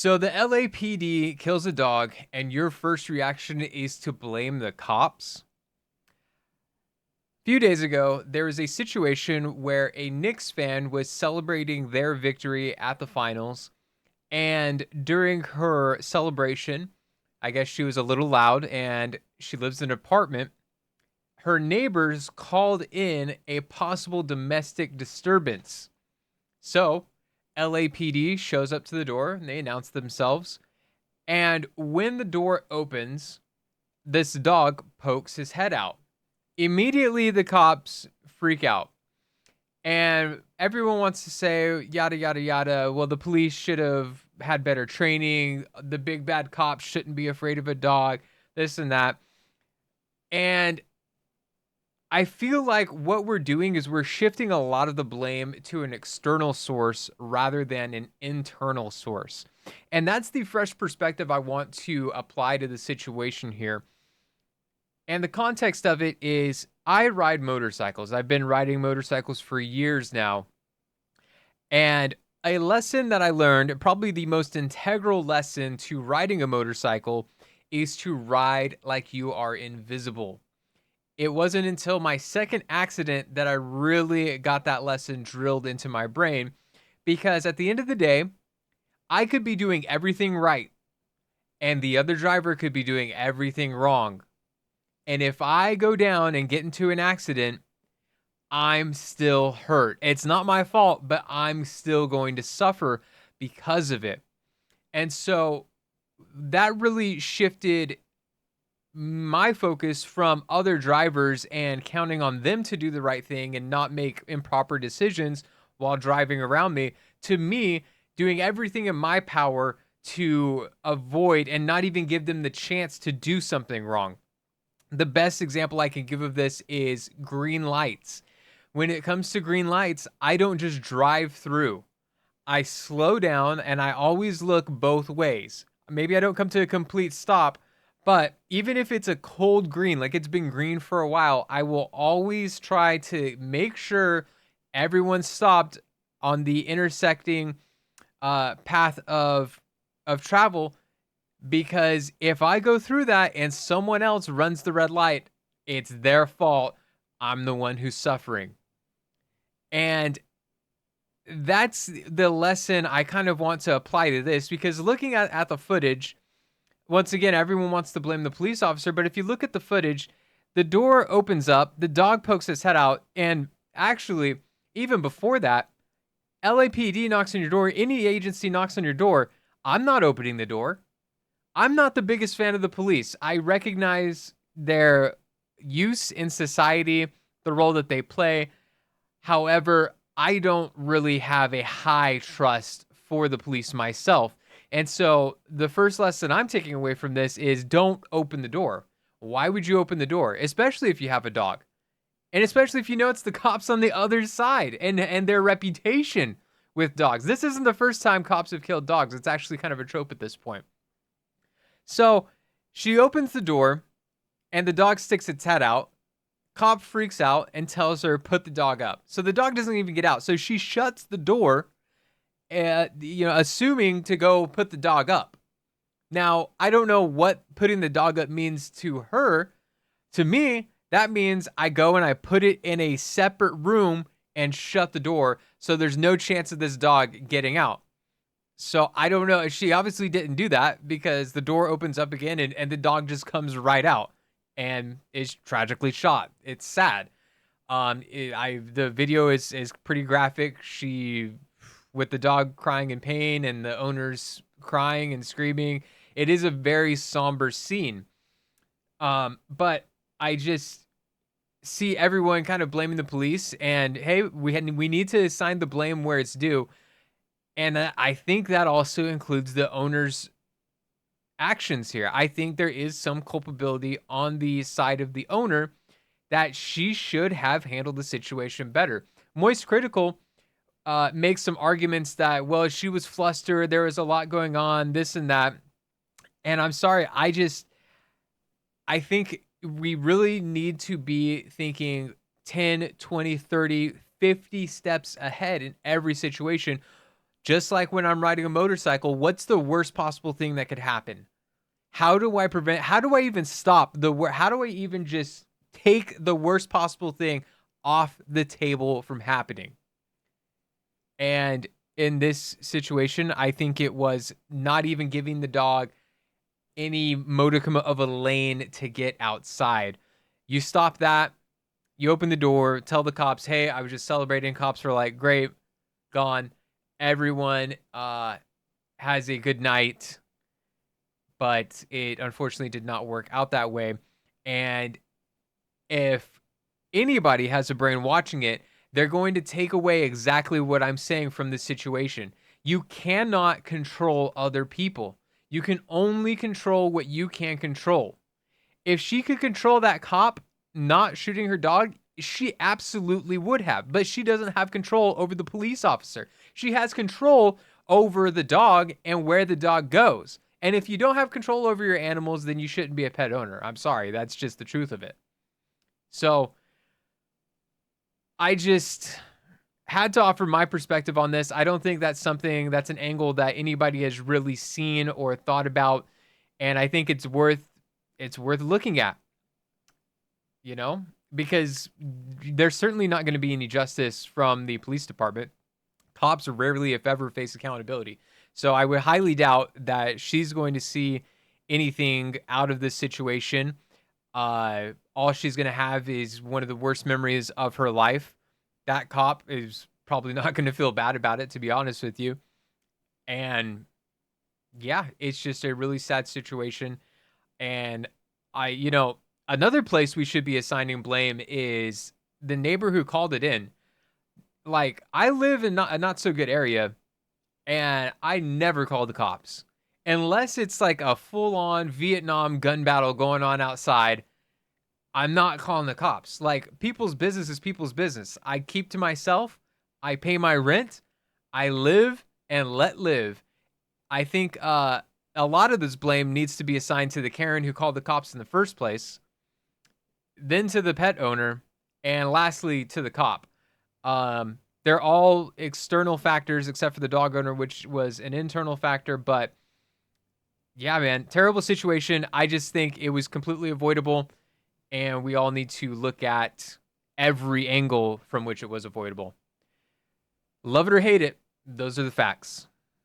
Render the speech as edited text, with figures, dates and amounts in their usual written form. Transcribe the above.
So the LAPD kills a dog, and your first reaction is to blame the cops. A few days ago, there was a situation where a Knicks fan was celebrating their victory at the finals, and during her celebration, I guess she was a little loud and she lives in an apartment. Her neighbors called in a possible domestic disturbance. So, LAPD shows up to the door and they announce themselves. And when the door opens, this dog pokes his head out. Immediately, the cops freak out. And everyone wants to say, yada, yada, yada. Well, the police should have had better training. The big bad cops shouldn't be afraid of a dog, this and that. And I feel like what we're doing is we're shifting a lot of the blame to an external source rather than an internal source. And that's the fresh perspective I want to apply to the situation here. And the context of it is I ride motorcycles. I've been riding motorcycles for years now. And a lesson that I learned, probably the most integral lesson to riding a motorcycle, is to ride like you are invisible. It wasn't until my second accident that I really got that lesson drilled into my brain, because at the end of the day, I could be doing everything right and the other driver could be doing everything wrong. And if I go down and get into an accident, I'm still hurt. It's not my fault, but I'm still going to suffer because of it. And so that really shifted my focus from other drivers and counting on them to do the right thing and not make improper decisions while driving around me, to me doing everything in my power to avoid and not even give them the chance to do something wrong. The best example I can give of this is green lights. When it comes to green lights, I don't just drive through. I slow down and I always look both ways. Maybe I don't come to a complete stop, but even if it's a cold green, like it's been green for a while, I will always try to make sure everyone's stopped on the intersecting path of travel, because if I go through that and someone else runs the red light, it's their fault. I'm the one who's suffering. And that's the lesson I kind of want to apply to this, because looking at the footage, once again, everyone wants to blame the police officer, but if you look at the footage, the door opens up, the dog pokes its head out, and actually, even before that, LAPD knocks on your door, any agency knocks on your door, I'm not opening the door. I'm not the biggest fan of the police. I recognize their use in society, the role that they play. However, I don't really have a high trust for the police myself. And so the first lesson I'm taking away from this is don't open the door. Why would you open the door? Especially if you have a dog. And especially if you know it's the cops on the other side and their reputation with dogs. This isn't the first time cops have killed dogs. It's actually kind of a trope at this point. So she opens the door and the dog sticks its head out. Cop freaks out and tells her, put the dog up. So the dog doesn't even get out. So she shuts the door, assuming to go put the dog up. Now, I don't know what putting the dog up means to her. To me, that means I go and I put it in a separate room and shut the door so there's no chance of this dog getting out. So I don't know. She obviously didn't do that, because the door opens up again and the dog just comes right out and is tragically shot. It's sad. The video is pretty graphic. She, with the dog crying in pain and the owners crying and screaming. It is a very somber scene. But I just see everyone kind of blaming the police, and hey, we need to assign the blame where it's due. And I think that also includes the owner's actions here. I think there is some culpability on the side of the owner, that she should have handled the situation better. Moist Critical makes some arguments that, well, she was flustered, there was a lot going on, this and that. And I'm sorry, I think we really need to be thinking 10, 20, 30, 50 steps ahead in every situation. Just like when I'm riding a motorcycle, what's the worst possible thing that could happen? How do I prevent, how do I even stop how do I even just take the worst possible thing off the table from happening? And in this situation, I think it was not even giving the dog any modicum of a lane to get outside. You stop that, you open the door, tell the cops, hey, I was just celebrating. Cops were like, great, gone. Everyone has a good night, but it unfortunately did not work out that way. And if anybody has a brain watching it, they're going to take away exactly what I'm saying from this situation. You cannot control other people. You can only control what you can control. If she could control that cop not shooting her dog, she absolutely would have. But she doesn't have control over the police officer. She has control over the dog and where the dog goes. And if you don't have control over your animals, then you shouldn't be a pet owner. I'm sorry. That's just the truth of it. So I just had to offer my perspective on this. I don't think that's an angle that anybody has really seen or thought about. And I think it's worth looking at, you know, because there's certainly not going to be any justice from the police department. Cops rarely, if ever, face accountability. So I would highly doubt that she's going to see anything out of this situation. All she's going to have is one of the worst memories of her life. That cop is probably not going to feel bad about it, to be honest with you. And yeah, it's just a really sad situation. And another place we should be assigning blame is the neighbor who called it in. Like, I live in a not so good area, and I never call the cops unless it's like a full-on Vietnam gun battle going on outside. I'm not calling the cops. Like, people's business is people's business. I keep to myself. I pay my rent. I live and let live. I think a lot of this blame needs to be assigned to the Karen who called the cops in the first place, then to the pet owner, and lastly to the cop. They're all external factors except for the dog owner, which was an internal factor. But yeah, man, terrible situation. I just think it was completely avoidable, and we all need to look at every angle from which it was avoidable. Love it or hate it, those are the facts.